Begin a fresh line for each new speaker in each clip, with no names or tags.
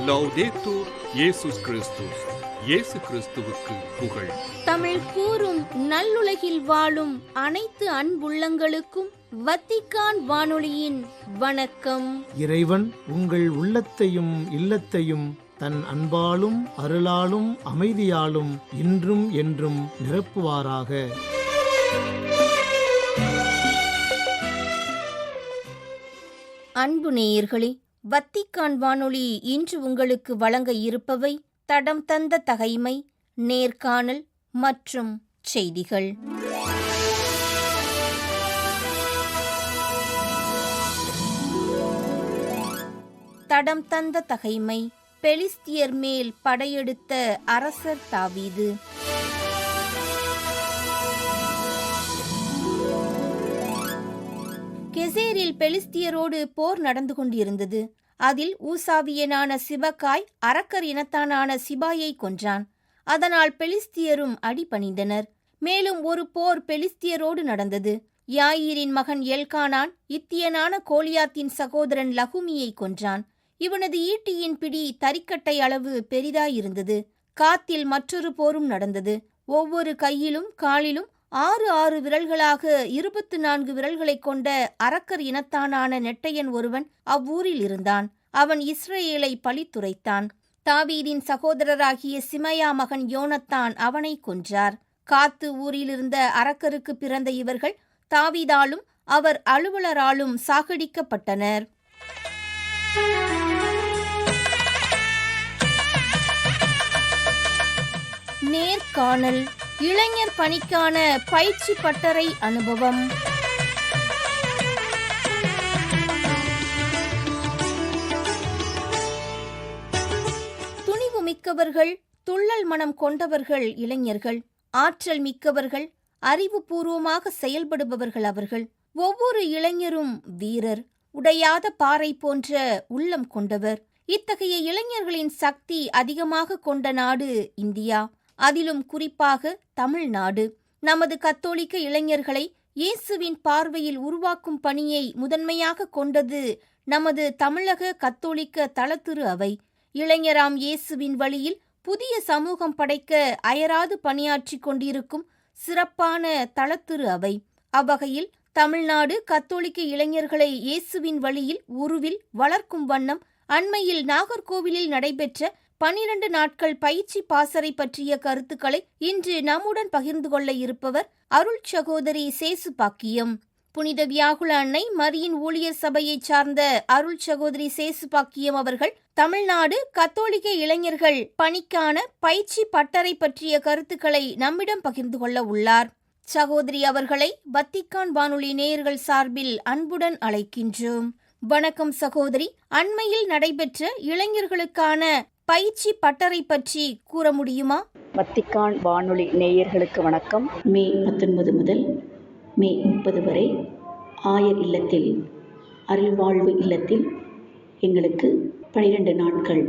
லௌதேத்தூர் இயேசுஸ் கிறிஸ்துஸ். இயேசு கிறிஸ்துவுக்கு புகழ்.
தமிழ் கூறும் நல்லுலகில் வாழும் அனைத்து அன்புள்ளங்களுக்கும் வத்திக்கான் வானொலியின் வணக்கம்.
இறைவன் உங்கள் உள்ளத்தையும் இல்லத்தையும் தன் அன்பாலும் அருளாலும் அமைதியாலும் இன்றும் என்றும் நிரப்புவாராக.
அன்பு நேயர்களே, வத்திக்கான் வானொலி இன்று உங்களுக்கு வழங்க இருப்பவை தடம் தந்த தகைமை, நேர்காணல் மற்றும் செய்திகள். தடம் தந்த தகைமை. பெலிஸ்தியர் மேல் படையெடுத்த அரசர் தாவீது. கெசேரில் பெலிஸ்தியரோடு போர் நடந்து கொண்டிருந்தது. அதில் ஊசாவியனான சிபக்காய் அரக்கர் இனத்தானான சிபாயை கொன்றான். அதனால் பெலிஸ்தியரும் அடிபணிந்தனர். மேலும் ஒரு போர் பெலிஸ்தியரோடு நடந்தது. யாயிரின் மகன் எல்கானான் இத்தியனான கோலியாத்தின் சகோதரன் லகுமியை கொன்றான். இவனது ஈட்டியின் பிடி தறிக்கட்டை அளவு பெரிதாயிருந்தது. காத்தில் மற்றொரு போரும் நடந்தது. ஒவ்வொரு கையிலும் காலிலும் 6 விரல்களாக 24 விரல்களை கொண்ட அரக்கர் இனத்தானான நெட்டையன் ஒருவன் அவ்வூரில் இருந்தான். அவன் இஸ்ரேலை பழித்துரைத்தான். தாவீதின் சகோதரராகிய சிமையா மகன் யோனத்தான் அவனை கொன்றார். காத்து ஊரிலிருந்த அரக்கருக்கு பிறந்த இவர்கள் தாவீதாலும் அவர் அலுவலராலும் சாகடிக்கப்பட்டனர். நேர்காணல். இளைஞர் பணிக்கான பயிற்சி பட்டறை அனுபவம். துணிவு மிக்கவர்கள், துள்ளல் மனம் கொண்டவர்கள் இளைஞர்கள். ஆற்றல் மிக்கவர்கள், அறிவுபூர்வமாக செயல்படுபவர்கள் அவர்கள். ஒவ்வொரு இளைஞரும் வீரர், உடையாத பாறை போன்ற உள்ளம் கொண்டவர். இத்தகைய இளைஞர்களின் சக்தி அதிகமாக கொண்ட நாடு இந்தியா. அதிலும் குறிப்பாக தமிழ்நாடு. நமது கத்தோலிக்க இளைஞர்களை இயேசுவின் பார்வையில் உருவாக்கும் பணியை முதன்மையாக கொண்டது நமது தமிழக கத்தோலிக்க தலத்திரு அவை. இளைஞராம் இயேசுவின் வழியில் புதிய சமூகம் படைக்க அயராது பணியாற்றி கொண்டிருக்கும் சிறப்பான தலத்திரு அவை. அவ்வகையில் தமிழ்நாடு கத்தோலிக்க இளைஞர்களை இயேசுவின் வழியில் உருவில் வளர்க்கும் வண்ணம் அண்மையில் நாகர்கோவிலில் நடைபெற்ற 12 நாட்கள் பயிற்சி பாசறை பற்றிய கருத்துக்களை இன்று நம்முடன் பகிர்ந்து கொள்ள இருப்பவர் அருள் சகோதரி சேசு பாக்கியம். புனித வியாகுல அன்னை மரியின் ஊழியர் சபையை சார்ந்த அருள் சகோதரி சேசு பாக்கியம் அவர்கள் தமிழ்நாடு கத்தோலிக்க இளைஞர்கள் பணிக்கான பயிற்சி பட்டறை பற்றிய கருத்துக்களை நம்மிடம் பகிர்ந்து கொள்ள உள்ளார். சகோதரி அவர்களை வத்திக்கான் வானொலி நேயர்கள் சார்பில் அன்புடன் அழைக்கின்றோம். வணக்கம் சகோதரி. அண்மையில் நடைபெற்ற இளைஞர்களுக்கான பயிற்சி பட்டறை பற்றி கூற முடியுமா?
வத்திக்கான் வானொலி நேயர்களுக்கு வணக்கம். மே 19 முதல் மே 30 வரை ஆயர் இல்லத்தில், அருள்வாழ்வு இல்லத்தில் எங்களுக்கு 12 நாட்கள்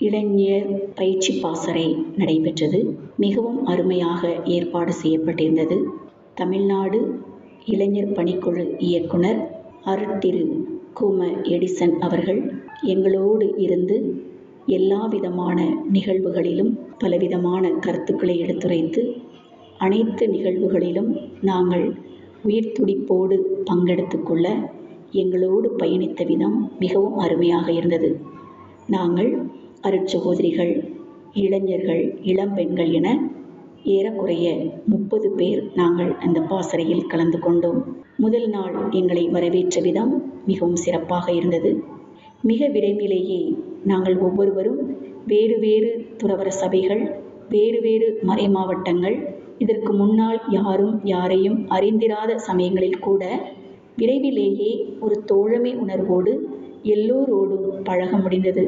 இளைஞர் பயிற்சி பாசறை நடைபெற்றது. மிகவும் அருமையாக ஏற்பாடு செய்யப்பட்டிருந்தது. தமிழ்நாடு இளைஞர் பணிக்குழு இயக்குனர் அருட்திரு கும எடிசன் அவர்கள் எங்களோடு இருந்து எல்லா விதமான நிகழ்வுகளிலும் பலவிதமான கருத்துக்களை எடுத்துரைத்து அனைத்து நிகழ்வுகளிலும் நாங்கள் உயிர் துடிப்போடு பங்கெடுத்து கொள்ள எங்களோடு பயணித்த விதம் மிகவும் அருமையாக இருந்தது. நாங்கள் அருட்சகோதரிகள், இளைஞர்கள், இளம்பெண்கள் என ஏறக்குறைய 30 பேர் நாங்கள் அந்த பாசறையில் கலந்து கொண்டோம். முதல் நாள் எங்களை வரவேற்ற விதம் மிகவும் சிறப்பாக இருந்தது. மிக விரைவிலேயே நாங்கள் ஒவ்வொருவரும் வேறு வேறு துறவற சபைகள், வேறு வேறு மறை மாவட்டங்கள், இதற்கு முன்னால் யாரும் யாரையும் அறிந்திராத சமயங்களில் கூட விரைவிலேயே ஒரு தோழமை உணர்வோடு எல்லோரோடும் பழக முடிந்தது.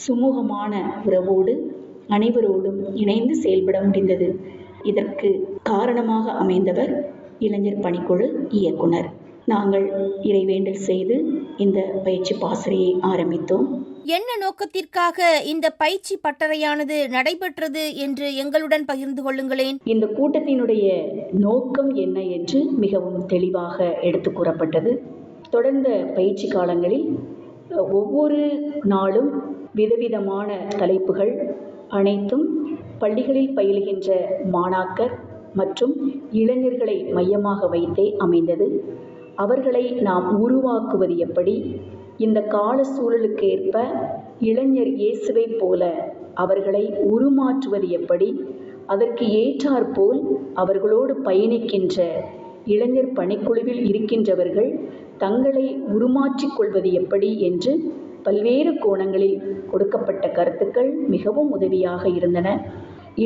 சுமூகமான உறவோடு அனைவரோடும் இணைந்து செயல்பட முடிந்தது. இதற்கு காரணமாக அமைந்தவர் இளைஞர் பணிக்குழு இயக்குனர். நாங்கள் இறைவேண்டல் செய்து இந்த பயிற்சி பாசறையை ஆரம்பித்தோம்.
என்ன நோக்கத்திற்காக இந்த பயிற்சி பட்டறையானது நடைபெற்றது என்று எங்களுடன் பகிர்ந்து கொள்ளுங்களேன்.
இந்த கூட்டத்தினுடைய நோக்கம் என்ன என்று மிகவும் தெளிவாக எடுத்து கூறப்பட்டது. தொடர்ந்த பயிற்சி காலங்களில் ஒவ்வொரு நாளும் விதவிதமான தலைப்புகள் அனைத்தும் பள்ளிகளில் பயிலுகின்ற மாணாக்கர் மற்றும் இளைஞர்களை மையமாக வைத்தே அமைந்தது. அவர்களை நாம் உருவாக்குவது எப்படி, இந்த கால சூழலுக்கு ஏற்ப இளைஞர் இயேசுவை போல அவர்களை உருமாற்றுவது எப்படி, அதற்கு ஏற்றாற்போல் அவர்களோடு பயணிக்கின்ற இளைஞர் பணிக்குழுவில் இருக்கின்றவர்கள் தங்களை உருமாற்றிக் கொள்வது எப்படி என்று பல்வேறு கோணங்களில் கொடுக்கப்பட்ட கருத்துக்கள் மிகவும் உதவியாக இருந்தன.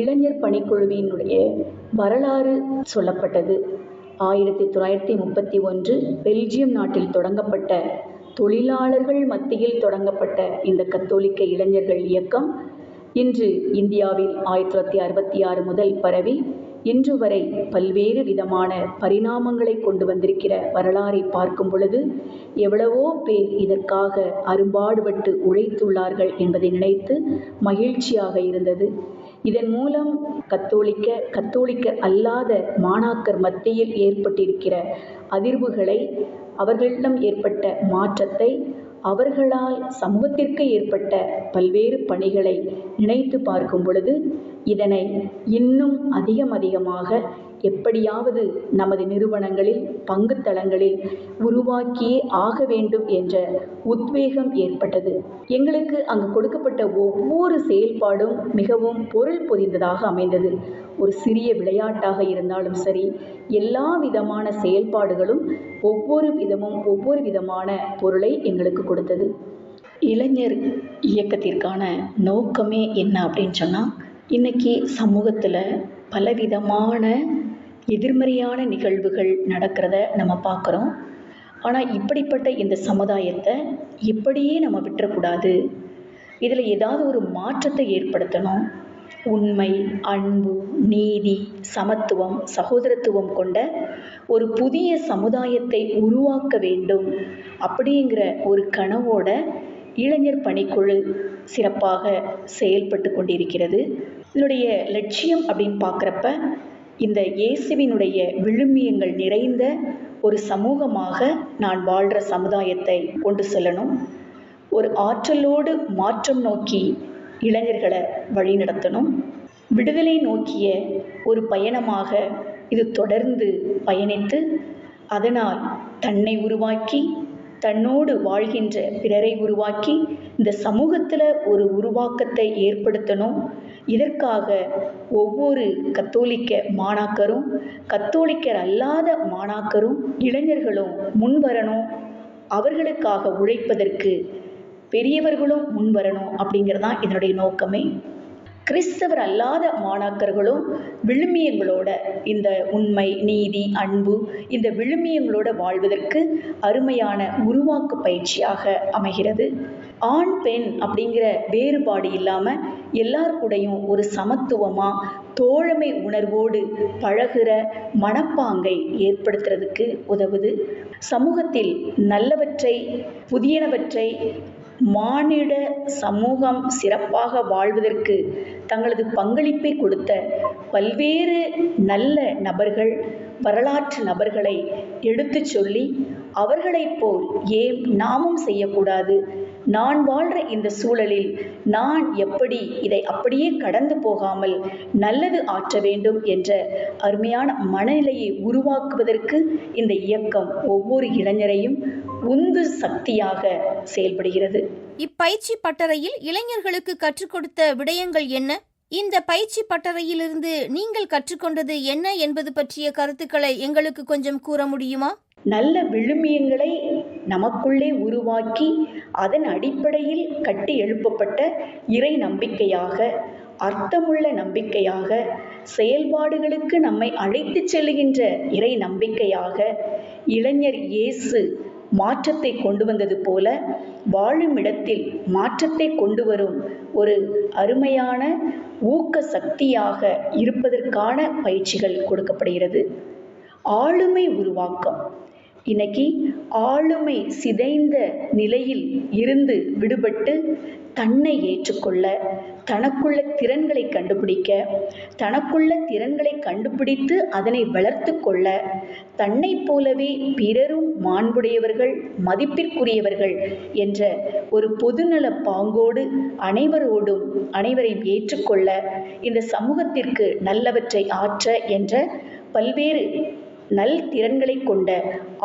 இளைஞர் பணிக்குழுவினுடைய வரலாறு சொல்லப்பட்டது. 1931 பெல்ஜியம் நாட்டில் தொடங்கப்பட்ட தொழிலாளர்கள் மத்தியில் தொடங்கப்பட்ட இந்த கத்தோலிக்க இளைஞர்கள் இயக்கம் இன்று இந்தியாவில் 1966 முதல் பரவி இன்று வரை பல்வேறு விதமான பரிணாமங்களை கொண்டு வந்திருக்கிற வரலாறை பார்க்கும் பொழுது எவ்வளவோ பேர் இதற்காக அரும்பாடுபட்டு உழைத்துள்ளார்கள் என்பதை நினைத்து மகிழ்ச்சியாக இருந்தது. இதன் மூலம் கத்தோலிக்கர் அல்லாத மாணாக்கர் மத்தியில் ஏற்பட்டிருக்கிற அதிர்வுகளை, அவர்களிடம் ஏற்பட்ட மாற்றத்தை, அவர்களால் சமூகத்திற்கு ஏற்பட்ட பல்வேறு பணிகளை நினைத்து பார்க்கும் பொழுது இதனை இன்னும் அதிகமாக எப்படியாவது நமது நிறுவனங்களில் பங்குத்தளங்களில் உருவாக்கியே ஆக வேண்டும் என்ற உத்வேகம் ஏற்பட்டது. எங்களுக்கு அங்கு கொடுக்கப்பட்ட ஒவ்வொரு செயல்பாடும் மிகவும் பொருள் பொதிந்ததாக அமைந்தது. ஒரு சிறிய விளையாட்டாக இருந்தாலும் சரி, எல்லா விதமான செயல்பாடுகளும் ஒவ்வொரு விதமான பொருளை எங்களுக்கு கொடுத்தது. இளைஞர் இயக்கத்திற்கான நோக்கமே என்ன அப்படின்னு சொன்னால், இன்னைக்கு சமூகத்தில் பலவிதமான எதிர்மறையான நிகழ்வுகள் நடக்கிறத நம்ம பார்க்குறோம். ஆனால் இப்படிப்பட்ட இந்த சமுதாயத்தை இப்படியே நம்ம விட்டுறக்கூடாது. இதில் ஏதாவது ஒரு மாற்றத்தை ஏற்படுத்தணும். உண்மை, அன்பு, நீதி, சமத்துவம், சகோதரத்துவம் கொண்ட ஒரு புதிய சமுதாயத்தை உருவாக்க வேண்டும் அப்படிங்கிற ஒரு கனவோட இளைஞர் பணிக்குழு சிறப்பாக செயல்பட்டு கொண்டிருக்கிறது. இதனுடைய லட்சியம் அப்படின்னு பார்க்குறப்ப, இந்த இயேசுவினுடைய விழுமியங்கள் நிறைந்த ஒரு சமூகமாக நான் வாழ்கிற சமுதாயத்தை கொண்டு செல்லணும். ஒரு ஆற்றலோடு மாற்றம் நோக்கி இளைஞர்களை வழிநடத்தணும். விடுதலை நோக்கிய ஒரு பயணமாக இது தொடர்ந்து பயணித்து, அதனால் தன்னை உருவாக்கி தன்னோடு வாழ்கின்ற பிறரை உருவாக்கி இந்த சமூகத்தில் ஒரு உருவாக்கத்தை ஏற்படுத்தணும். இதற்காக ஒவ்வொரு கத்தோலிக்க மாணாக்கரும், கத்தோலிக்கர் அல்லாத மாணாக்கரும், இளைஞர்களும் முன்வரணும். அவர்களுக்காக உழைப்பதற்கு பெரியவர்களும் முன்வரணும் அப்படிங்கிறதான் இதனுடைய நோக்கமே. கிறிஸ்தவர் அல்லாத மாணாக்கர்களும் விழுமியங்களோட, இந்த உண்மை, நீதி, அன்பு, இந்த விழுமியங்களோட வாழ்வதற்கு அருமையான உருவாக்கு பயிற்சியாக அமைகிறது. ஆண் பெண் அப்படிங்கிற வேறுபாடு இல்லாமல் எல்லாருக்கூடையும் ஒரு சமத்துவமாக தோழமை உணர்வோடு பழகுற மனப்பாங்கை ஏற்படுத்துறதுக்கு உதவுது. சமூகத்தில் நல்லவற்றை, புதியனவற்றை, மானிட சமூகம் சிறப்பாக வாழ்வதற்கு தங்களது பங்களிப்பை கொடுத்த பல்வேறு நல்ல நபர்கள், வரலாற்று நபர்களை எடுத்து சொல்லி அவர்களைப் போல் ஏன் நாமும் செய்யக்கூடாது, நான் வாழ்கிற இந்த சூழலில் நான் எப்படி இதை அப்படியே கடந்து போகாமல் நல்லது ஆற்ற வேண்டும் என்ற அருமையான மனநிலையை உருவாக்குவதற்கு இந்த இயக்கம் ஒவ்வொரு இளைஞரையும் உந்து சக்தியாக செயல்படுகிறது.
இப்பயிற்சி பட்டறையில் இளைஞர்களுக்கு கற்றுக் கொடுத்த விடயங்கள் என்ன? இந்த பயிற்சி பட்டறையிலிருந்து நீங்கள் கற்றுக்கொண்டது என்ன என்பது பற்றிய கருத்துக்களை எங்களுக்கு கொஞ்சம் கூற முடியுமா?
நல்ல விழுமியங்களை நமக்குள்ளே உருவாக்கி அதன் அடிப்படையில் கட்டி எழுப்பப்பட்ட இறை நம்பிக்கையாக, அர்த்தமுள்ள நம்பிக்கையாக, செயல்பாடுகளுக்கு நம்மை அழைத்து செல்லுகின்ற இறை நம்பிக்கையாக இளைஞர் இயேசு மாற்றத்தை கொண்டு வந்தது போல வாழும் இடத்தில் மாற்றத்தை கொண்டு வரும் ஒரு அருமையான ஊக்க சக்தியாக இருப்பதற்கான பயிற்சிகள் கொடுக்கப்படுகிறது. ஆளுமை உருவாக்கம். இன்னைக்கு ஆளுமை சிதைந்த நிலையில் இருந்து விடுபட்டு தன்னை ஏற்றுக்கொள்ள, தனக்குள்ள திறன்களை கண்டுபிடிக்க, தனக்குள்ள திறன்களை கண்டுபிடித்து அதனை வளர்த்து கொள்ள, தன்னை போலவே பிறரும் மாண்புடையவர்கள், மதிப்பிற்குரியவர்கள் என்ற ஒரு பொதுநல பாங்கோடு அனைவரையும் ஏற்றுக்கொள்ள, இந்த சமூகத்திற்கு நல்லவற்றை ஆற்ற என்ற பல்வேறு திறன்களை கொண்ட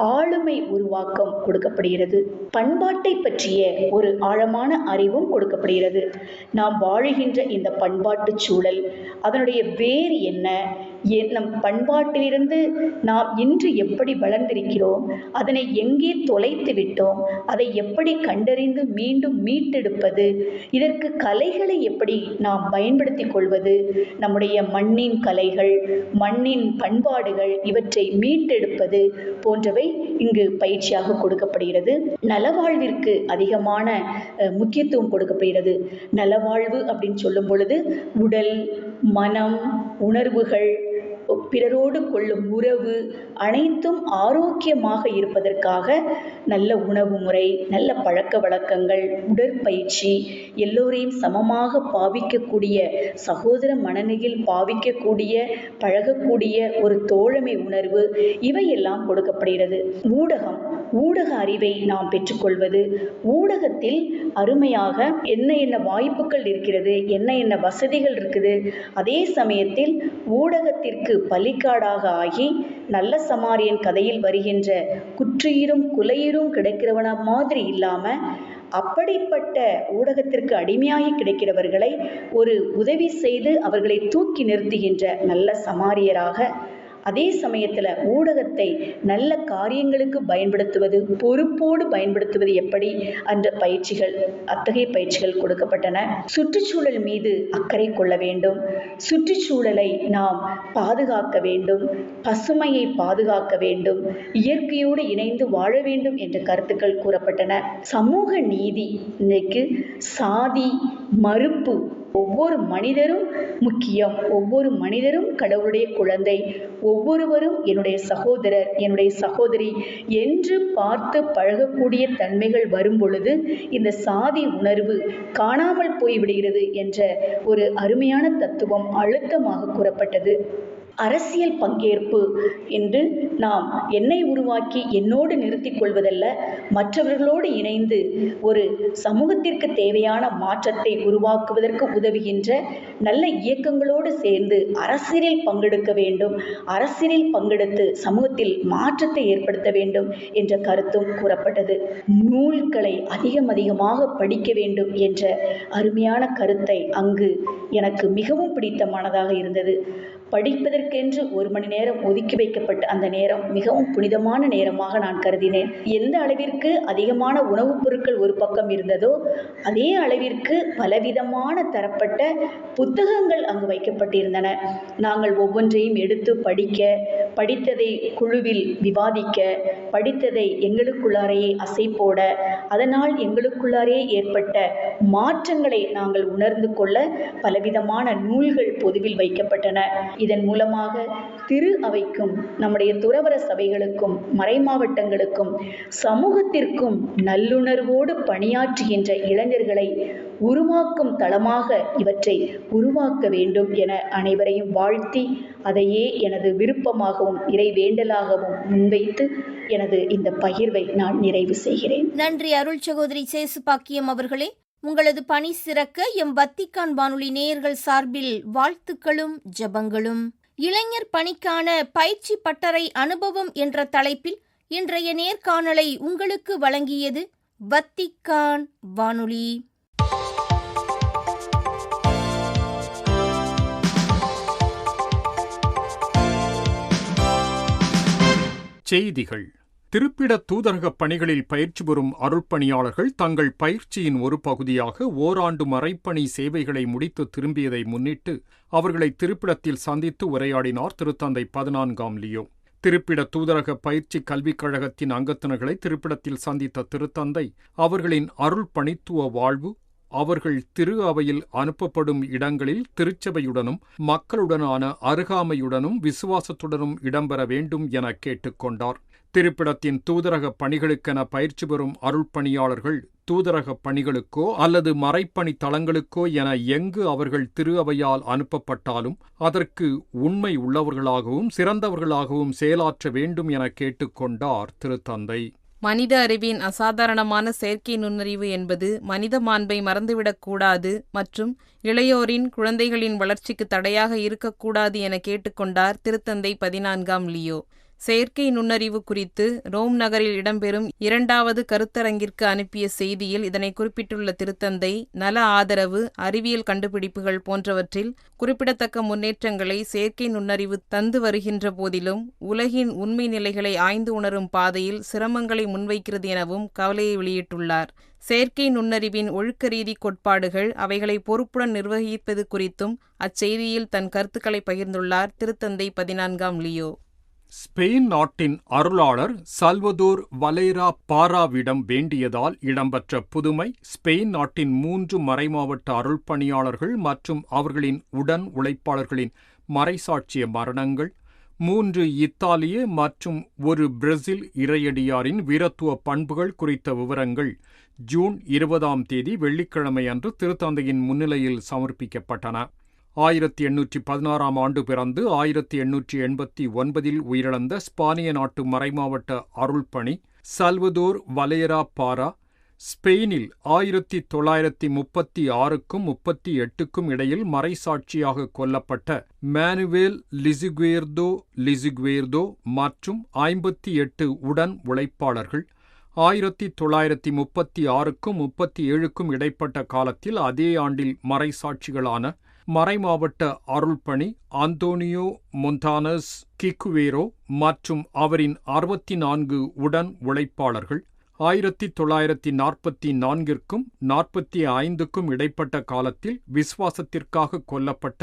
ஆளுமை உருவாக்கம் கொடுக்கப்படுகிறது. பண்பாட்டை பற்றிய ஒரு ஆழமான அறிவும் கொடுக்கப்படுகிறது. நாம் வாழுகின்ற இந்த பண்பாட்டு சூழல், அதனுடைய வேர் என்ன, நம் பண்பாட்டிலிருந்து நாம் இன்று எப்படி வளர்ந்திருக்கிறோம், அதனை எங்கே தொலைத்து விட்டோம், அதை எப்படி கண்டறிந்து மீண்டும் மீட்டெடுப்பது, இதற்கு கலைகளை எப்படி நாம் பயன்படுத்திக் கொள்வது, நம்முடைய மண்ணின் கலைகள், மண்ணின் பண்பாடுகள் இவற்றை மீட்டெடுப்பது போன்றவை இங்கு பயிற்சியாக கொடுக்கப்படுகிறது. நலவாழ்விற்கு அதிகமான முக்கியத்துவம் கொடுக்கப்படுகிறது. நலவாழ்வு அப்படின்னு சொல்லும் பொழுது உடல், மனம், உணர்வுகள், பிறரோடு கொள்ளும் உறவு அனைத்தும் ஆரோக்கியமாக இருப்பதற்காக நல்ல உணவு முறை, நல்ல பழக்க வழக்கங்கள், உடற்பயிற்சி, எல்லோரையும் சமமாக பாவிக்கக்கூடிய, சகோதர மனநிலையில் பாவிக்கக்கூடிய, பழகக்கூடிய ஒரு தோழமை உணர்வு, இவையெல்லாம் கொடுக்கப்படுகிறது. ஊடக அறிவை நாம் பெற்றுக்கொள்வது, ஊடகத்தில் அருமையாக என்ன வாய்ப்புகள் இருக்கிறது, என்ன வசதிகள் இருக்குது, அதே சமயத்தில் ஊடகத்திற்கு பலிக்காடாக ஆகி நல்ல சமாரியன் கதையில் வருகின்ற குற்றுயிரும் குலையுரும் கிடைக்கிறவன மாதிரி இல்லாம, அப்படிப்பட்ட ஊடகத்திற்கு அடிமையாகி கிடைக்கிறவர்களை ஒரு உதவி செய்து அவர்களை தூக்கி நிறுத்துகின்ற நல்ல சமாரியராக, அதே சமயத்தில் ஊடகத்தை நல்ல காரியங்களுக்கு பயன்படுத்துவது, பொறுப்போடு பயன்படுத்துவது எப்படி என்ற அத்தகைய பயிற்சிகள் கொடுக்கப்பட்டன. சுற்றுச்சூழல் மீது அக்கறை கொள்ள வேண்டும், சுற்றுச்சூழலை நாம் பாதுகாக்க வேண்டும், பசுமையை பாதுகாக்க வேண்டும், இயற்கையோடு இணைந்து வாழ வேண்டும் என்ற கருத்துக்கள் கூறப்பட்டன. சமூக நீதி, இன்னைக்கு சாதி மறுப்பு, ஒவ்வொரு மனிதரும் முக்கியம், ஒவ்வொரு மனிதரும் கடவுளுடைய குழந்தை, ஒவ்வொருவரும் என்னுடைய சகோதரர், என்னுடைய சகோதரி என்று பார்த்து பழகக்கூடிய தன்மைகள் வரும் பொழுது இந்த சாதி உணர்வு காணாமல் போய்விடுகிறது என்ற ஒரு அருமையான தத்துவம் அழுத்தமாக கூறப்பட்டது. அரசியல் பங்கேற்பு என்று நாம் என்னை உருவாக்கி என்னோடு நிறுத்திக் கொள்வதல்ல, மற்றவர்களோடு இணைந்து ஒரு சமூகத்திற்கு தேவையான மாற்றத்தை உருவாக்குவதற்கு உதவுகின்ற நல்ல இயக்கங்களோடு சேர்ந்து அரசியலில் பங்கெடுக்க வேண்டும், அரசியலில் பங்கெடுத்து சமூகத்தில் மாற்றத்தை ஏற்படுத்த வேண்டும் என்ற கருத்தும் கூறப்பட்டது. நூல்களை அதிகமாக படிக்க வேண்டும் என்ற அருமையான கருத்தை அங்கு எனக்கு மிகவும் பிடித்தமானதாக இருந்தது. படிப்பதற்கென்று 1 மணி நேரம் ஒதுக்கி வைக்கப்பட்ட அந்த நேரம் மிகவும் புனிதமான நேரமாக நான் கருதினேன். எந்த அளவிற்கு அதிகமான உணவுப் பொருட்கள் ஒரு பக்கம் இருந்ததோ, அதே அளவிற்கு பலவிதமான தரப்பட்ட புத்தகங்கள் அங்கு வைக்கப்பட்டிருந்தன. நாங்கள் ஒவ்வொன்றையும் எடுத்து படிக்க, படித்ததை குழுவில் விவாதிக்க, படித்ததை எங்களுக்குள்ளாரையே அசை போட, அதனால் எங்களுக்குள்ளாரே ஏற்பட்ட மாற்றங்களை நாங்கள் உணர்ந்து கொள்ள பலவிதமான நூல்கள் பொதுவில் வைக்கப்பட்டன. இதன் மூலமாக திரு அவைக்கும், நம்முடைய துறவற சபைகளுக்கும், மறைமாவட்டங்களுக்கும், சமூகத்திற்கும் நல்லுணர்வோடு பணியாற்றுகின்ற இளைஞர்களை உருவாக்கும் தளமாக இவற்றை உருவாக்க வேண்டும் என அனைவரையும் வாழ்த்தி, அதையே எனது விருப்பமாகவும் இறைவேண்டலாகவும் முன்வைத்து எனது இந்த பகிர்வை நான் நிறைவு செய்கிறேன்.
நன்றி அருள் சகோதரி சேசுபாக்கியம் அவர்களே. உங்களது பணி சிறக்க எம் வத்திக்கான் வானொலி நேயர்கள் சார்பில் வாழ்த்துக்களும் ஜெபங்களும். இளைஞர் பணிக்கான பயிற்சி பட்டறை அனுபவம் என்ற தலைப்பில் இன்றைய நேர்காணலை உங்களுக்கு வழங்கியது வத்திக்கான் வானொலி.
செய்திகள். திருப்பிட தூதரக பணிகளில் பயிற்சி பெறும் அருட்பணியாளர்கள் தங்கள் பயிற்சியின் ஒரு பகுதியாக ஓராண்டு மறைப்பணி சேவைகளை முடித்து திரும்பியதை முன்னிட்டு அவர்களை திருப்பிடத்தில் சந்தித்து உரையாடினார் திருத்தந்தை 14ஆம் லியோ. திருப்பிட தூதரக பயிற்சி கல்விக் கழகத்தின் அங்கத்தினர்களை திருப்பிடத்தில் சந்தித்த திருத்தந்தை அவர்களின் அருள் பணித்துவ வாழ்வு, அவர்கள் திரு அவையில் அனுப்பப்படும் இடங்களில் திருச்சபையுடனும் மக்களுடனான அருகாமையுடனும் விசுவாசத்துடனும் இடம்பெற வேண்டும் என கேட்டுக்கொண்டார். திருப்பிடத்தின் தூதரகப் பணிகளுக்கென பயிற்சி பெறும் அருள்பணியாளர்கள் தூதரகப் பணிகளுக்கோ அல்லது மறைப்பணி தளங்களுக்கோ என எங்கு அவர்கள் திரு அவையால் அனுப்பப்பட்டாலும் அதற்கு உண்மை உள்ளவர்களாகவும் சிறந்தவர்களாகவும் செயலாற்ற வேண்டும் என கேட்டுக்கொண்டார் திருத்தந்தை.
மனித அறிவின் அசாதாரணமான செயற்கை நுண்ணறிவு என்பது மனித மாண்பை மறந்துவிடக்கூடாது மற்றும் இளையோரின் குழந்தைகளின் வளர்ச்சிக்கு தடையாக இருக்கக்கூடாது என கேட்டுக்கொண்டார் திருத்தந்தை 14ஆம் லியோ. செயற்கை நுண்ணறிவு குறித்து ரோம் நகரில் இடம்பெறும் 2வது கருத்தரங்கிற்கு அனுப்பிய செய்தியில் இதனை குறிப்பிட்டுள்ள திருத்தந்தை, நல ஆதரவு, அறிவியல் கண்டுபிடிப்புகள் போன்றவற்றில் குறிப்பிடத்தக்க முன்னேற்றங்களை செயற்கை நுண்ணறிவு தந்து வருகின்ற போதிலும் உலகின் உண்மை நிலைகளை ஆய்ந்து உணரும் பாதையில் சிரமங்களை முன்வைக்கிறது எனவும் கவலையை வெளியிட்டுள்ளார். செயற்கை நுண்ணறிவின் ஒழுக்க ரீதி கோட்பாடுகள், அவைகளை பொறுப்புடன் நிர்வகிப்பது குறித்தும் அச்செய்தியில் தன் கருத்துக்களை பகிர்ந்துள்ளார் திருத்தந்தை 14ஆம் லியோ.
ஸ்பெயின் நாட்டின் அருளாளர் சல்வதோர் வலேரா பாராவிடம் வேண்டியதால் இடம்பெற்ற புதுமை ஸ்பெயின் நாட்டின் 3 மறைமாவட்ட அருள்பணியாளர்கள் மற்றும் அவர்களின் உடன் உழைப்பாளர்களின் மறைசாட்சிய மரணங்கள், 3 இத்தாலிய மற்றும் 1 பிரேசில் இறையடியாரின் வீரத்துவ பண்புகள் குறித்த விவரங்கள் ஜூன் 20ஆம் தேதி வெள்ளிக்கிழமை அன்று திருத்தந்தையின் முன்னிலையில் சமர்ப்பிக்கப்பட்டன. 1816ஆம் ஆண்டு பிறந்து 1889இல் உயிரிழந்த ஸ்பானிய நாட்டு மறைமாவட்ட அருள்பணி சல்வதோர் வலேரா பாரா ஸ்பெயினில் 1936க்கும் 38க்கும் இடையில் மறைசாட்சியாக கொல்லப்பட்ட மேனுவேல் லிசுகுவேர்தோ மற்றும் 58 உடன் உழைப்பாளர்கள் 1936க்கும் 37க்கும் இடைப்பட்ட காலத்தில் அதே ஆண்டில் மறைசாட்சிகளான மறைமாவட்ட அருள்பணி அந்தோனியோ மொன்டானஸ் கிக்குவேரோ மற்றும் அவரின் 64 உடன் உழைப்பாளர்கள் 1944க்கும் 45க்கும் இடைப்பட்ட காலத்தில் விசுவாசத்திற்காக கொல்லப்பட்ட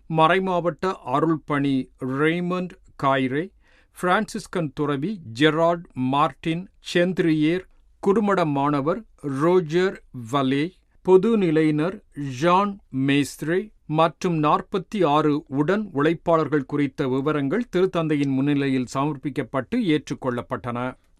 மறைமாவட்ட அருள்பணி ரெய்மண்ட் காய்ரே, பிரான்சிஸ்கன் துறவி ஜெரார்ட் மார்டின் செந்திரியேர், குறுமட மாணவர் ரோஜர் வலே, பொதுநிலையினர் ஜான் மேஸ்த்ரே மற்றும் 46 உடன் உழைப்பாளர்கள் குறித்த விவரங்கள் திருத்தந்தையின் முன்னிலையில் சமர்ப்பிக்கப்பட்டு ஏற்றுக்கொள்ளப்பட்டன.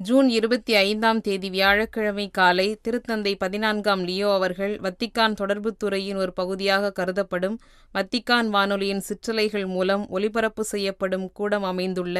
ஜூன் 25ஆம் தேதி வியாழக்கிழமை காலை திருத்தந்தை 14ஆம் லியோ அவர்கள் வத்திக்கான் தொடர்புத் துறையின் ஒரு பகுதியாக கருதப்படும் வத்திக்கான் வானொலியின் சிற்றலைகள் மூலம் ஒலிபரப்பு செய்யப்படும் கூடம் அமைந்துள்ள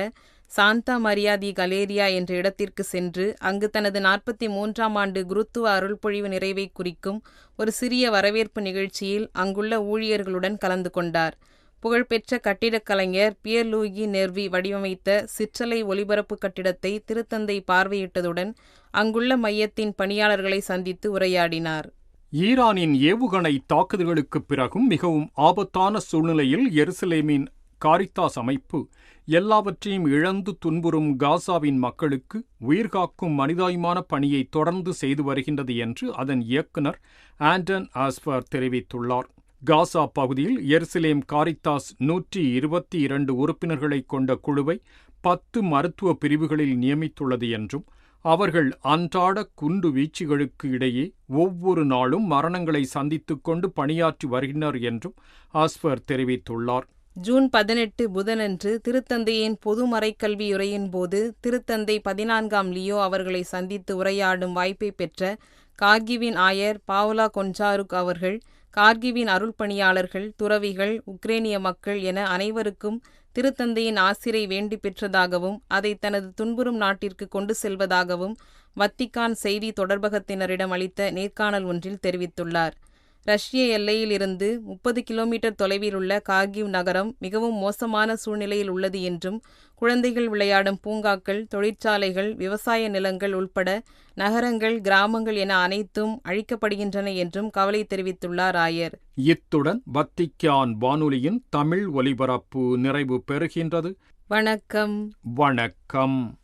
சாந்தா மரியா தி கலேரியா என்ற இடத்திற்கு சென்று அங்கு தனது 43ஆம் ஆண்டு குருத்துவ அருள்பொழிவு நிறைவை குறிக்கும் ஒரு சிறிய வரவேற்பு நிகழ்ச்சியில் அங்குள்ள ஊழியர்களுடன் கலந்து கொண்டார். புகழ்பெற்ற கட்டிடக் கலைஞர் பியர் லூயி நெர்வி வடிவமைத்த சிற்றலை ஒலிபரப்பு கட்டிடத்தை திருத்தந்தை பார்வையிட்டதுடன் அங்குள்ள மையத்தின் பணியாளர்களை சந்தித்து உரையாடினார்.
ஈரானின் ஏவுகணை தாக்குதல்களுக்குப் பிறகும் மிகவும் ஆபத்தான சூழ்நிலையில் எருசலேமின் காரித்தாஸ் அமைப்பு எல்லாவற்றையும் இழந்து துன்புறும் காசாவின் மக்களுக்கு உயிர்காக்கும் மனிதாயமான பணியை தொடர்ந்து செய்து வருகின்றது என்று அதன் இயக்குனர் ஆண்டன் ஆஸ்பர் தெரிவித்துள்ளார். காசா பகுதியில் எருசலேம் காரித்தாஸ் 122 உறுப்பினர்களைக் கொண்ட குழுவை 10 மருத்துவ பிரிவுகளில் நியமித்துள்ளது என்றும் அவர்கள் அன்றாட குண்டு வீச்சுகளுக்கு இடையே ஒவ்வொரு நாளும் மரணங்களை சந்தித்துக் கொண்டு பணியாற்றி வருகின்றனர் என்றும் ஆஸ்பர் தெரிவித்துள்ளார்.
ஜூன் 18 புதனன்று திருத்தந்தையின் பொது மறைக்கல்வி உரையின் போது திருத்தந்தை 14ஆம் லியோ அவர்களை சந்தித்து உரையாடும் வாய்ப்பை பெற்ற கார்கிவின் ஆயர் பாவுலா கொன்சாருக் அவர்கள் கார்கிவின் அருள்பணியாளர்கள், துறவிகள், உக்ரேனிய மக்கள் என அனைவருக்கும் திருத்தந்தையின் ஆசிரை வேண்டி பெற்றதாகவும் அதை தனது துன்புறும் நாட்டிற்கு கொண்டு செல்வதாகவும் வத்திக்கான் செய்தி தொடர்பகத்தினரிடம் அளித்த நேர்காணல் ஒன்றில் தெரிவித்துள்ளார். ரஷ்ய எல்லையில் இருந்து 30 கிலோமீட்டர் தொலைவில் உள்ள கார்கிவ் நகரம் மிகவும் மோசமான சூழ்நிலையில் உள்ளது என்றும் குழந்தைகள் விளையாடும் பூங்காக்கள், தொழிற்சாலைகள், விவசாய நிலங்கள் உள்பட நகரங்கள், கிராமங்கள் என அனைத்தும் அழிக்கப்படுகின்றன என்றும் கவலை தெரிவித்துள்ளார் ஆயர்.
இத்துடன் வத்திக்கான் வானொலியின் தமிழ் ஒலிபரப்பு நிறைவு பெறுகின்றது.
வணக்கம்.
வணக்கம்.